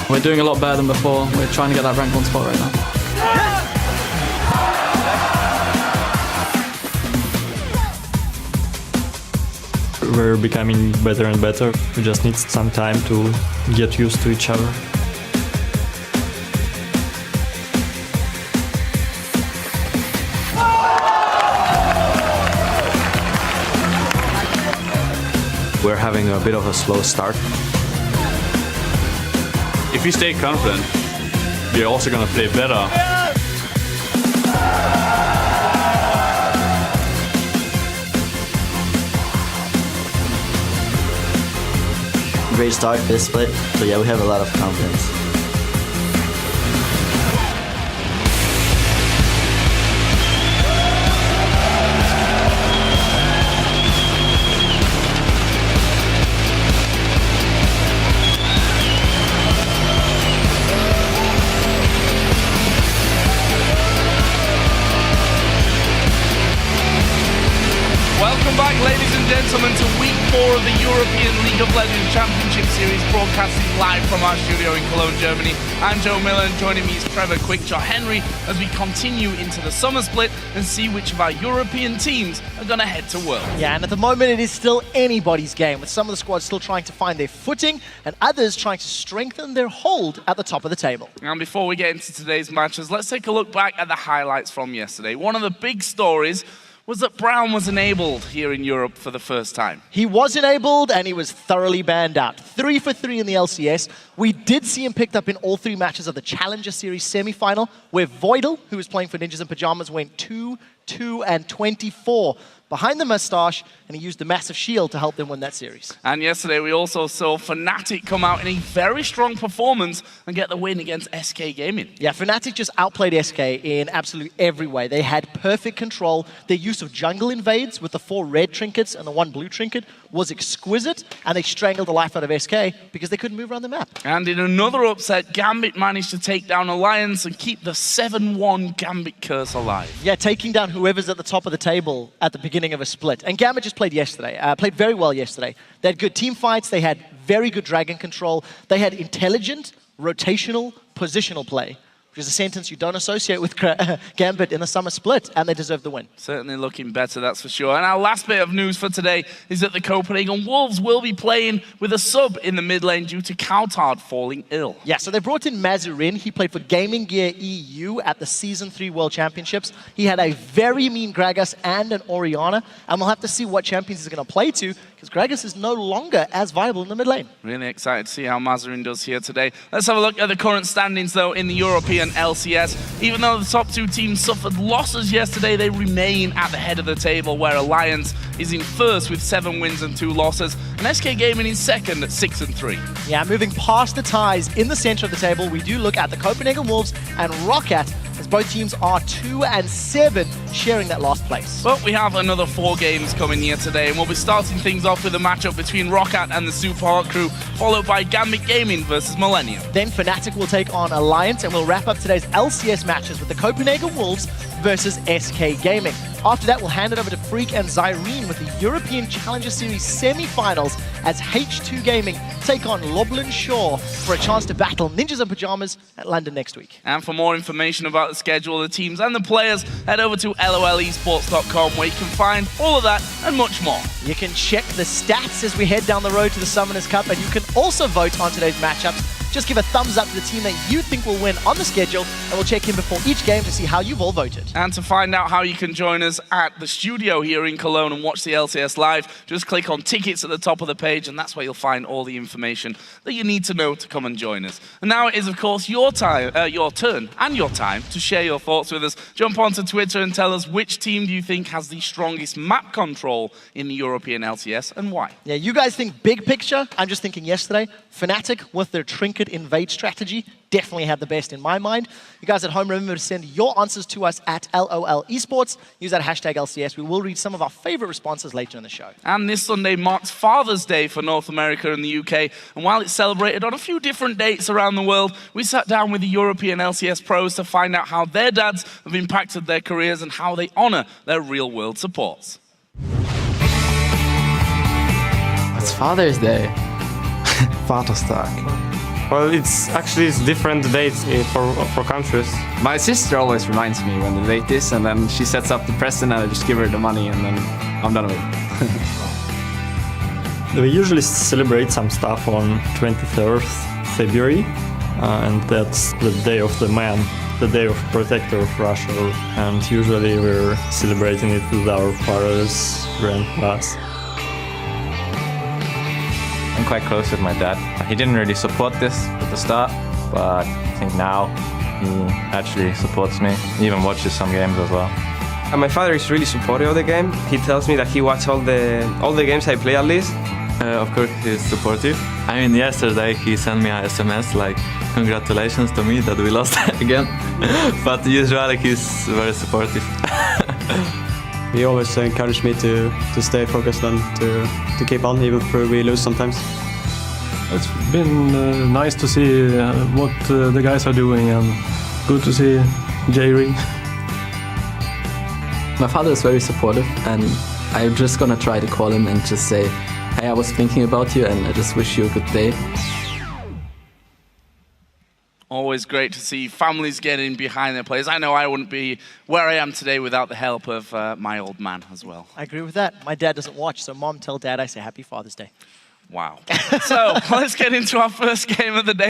We're doing a lot better than before. We're trying to get that rank 1 spot right now. We're becoming better and better. We just need some time to get used to each other. We're having a bit of a slow start. If we stay confident, we're also going to play better. Great start this split, so yeah, we have a lot of confidence. Welcome back, ladies and gentlemen, to week 4 of the European League of Legends Championship Series, broadcasting live from our studio in Cologne, Germany. I'm Joe Miller, and joining me is Trevor Quickshot Henry as we continue into the summer split and see which of our European teams are going to head to Worlds. Yeah, and at the moment it is still anybody's game, with some of the squads still trying to find their footing and others trying to strengthen their hold at the top of the table. And before we get into today's matches, let's take a look back at the highlights from yesterday. One of the big stories was that Brown was enabled here in Europe for the first time. He was enabled and he was thoroughly banned out. 3 for 3 in the LCS. We did see him picked up in all 3 matches of the Challenger Series semi-final, where Voidal, who was playing for Ninjas in Pajamas, went 2, 2, and 24 behind the mustache, and he used the massive shield to help them win that series. And yesterday we also saw Fnatic come out in a very strong performance and get the win against SK Gaming. Yeah, Fnatic just outplayed SK in absolutely every way. They had perfect control. Their use of jungle invades with the 4 red trinkets and the 1 blue trinket was exquisite, and they strangled the life out of SK because they couldn't move around the map. And in another upset, Gambit managed to take down Alliance and keep the 7-1 Gambit curse alive. Yeah, taking down whoever's at the top of the table at the beginning of a split. And Gambit just played yesterday, played very well yesterday. They had good team fights, they had very good dragon control, they had intelligent, rotational, positional play, which is a sentence you don't associate with Gambit in the summer split, and they deserve the win. Certainly looking better, that's for sure. And our last bit of news for today is that the Copenhagen Wolves will be playing with a sub in the mid lane due to Coulthard falling ill. Yeah, so they brought in Mazurin. He played for Gaming Gear EU at the Season 3 World Championships. He had a very mean Gragas and an Orianna, and we'll have to see what champions he's going to play to, because Gragas is no longer as viable in the mid lane. Really excited to see how Mazurin does here today. Let's have a look at the current standings, though, in the European LCS. Even though the top 2 teams suffered losses yesterday, they remain at the head of the table, where Alliance is in first with 7 wins and 2 losses, and SK Gaming in second at 6 and 3. Yeah, moving past the ties in the center of the table, we do look at the Copenhagen Wolves and Roccat, as both teams are 2 and 7, sharing that last place. But we have another 4 games coming here today, and we'll be starting things off with a matchup between Roccat and the Super Hot crew, followed by Gambit Gaming versus Millennium. Then Fnatic will take on Alliance, and we'll wrap up today's LCS matches with the Copenhagen Wolves versus SK Gaming. After that, we'll hand it over to Freak and Zyrene with the European Challenger Series semi-finals as H2 Gaming take on Loblin Shaw for a chance to battle Ninjas in Pajamas at London next week. And for more information about the schedule, the teams and the players, head over to lolesports.com, where you can find all of that and much more. You can check the stats as we head down the road to the Summoners Cup, and you can also vote on today's matchups. Just give a thumbs up to the team that you think will win on the schedule, and we'll check in before each game to see how you've all voted. And to find out how you can join us at the studio here in Cologne and watch the LCS live, just click on tickets at the top of the page, and that's where you'll find all the information that you need to know to come and join us. And now it is, of course, your turn and your time to share your thoughts with us. Jump onto Twitter and tell us which team do you think has the strongest map control in the European LCS and why. Yeah, you guys think big picture. I'm just thinking yesterday, Fnatic with their trinket invade strategy definitely had the best in my mind. You guys at home, remember to send your answers to us at LOL Esports. Use that hashtag LCS. We will read some of our favorite responses later in the show. And this Sunday marks Father's Day for North America and the UK. And while it's celebrated on a few different dates around the world, we sat down with the European LCS pros to find out how their dads have impacted their careers and how they honor their real-world supports. It's Father's Day. Vaterstag. Well, it's different dates for countries. My sister always reminds me when the date is, and then she sets up the present and I just give her the money and then I'm done with it. We usually celebrate some stuff on 23rd February, and that's the Day of the Man, the Day of Protector of Russia, and usually we're celebrating it with our fathers, grandpas. I'm quite close with my dad. He didn't really support this at the start, but I think now he actually supports me. He even watches some games as well. My father is really supportive of the game. He tells me that he watches all the games I play at least. Of course he's supportive. I mean, yesterday he sent me a SMS like, congratulations to me that we lost again. But usually he's very supportive. He always encouraged me to stay focused and to keep on, even if we lose sometimes. It's been nice to see what the guys are doing, and good to see J-Ring. My father is very supportive, and I'm just gonna try to call him and just say, hey, I was thinking about you and I just wish you a good day. Always great to see families getting behind their players. I know I wouldn't be where I am today without the help of my old man as well. I agree with that. My dad doesn't watch, so Mom, tell Dad I say Happy Father's Day. Wow. So let's get into our first game of the day.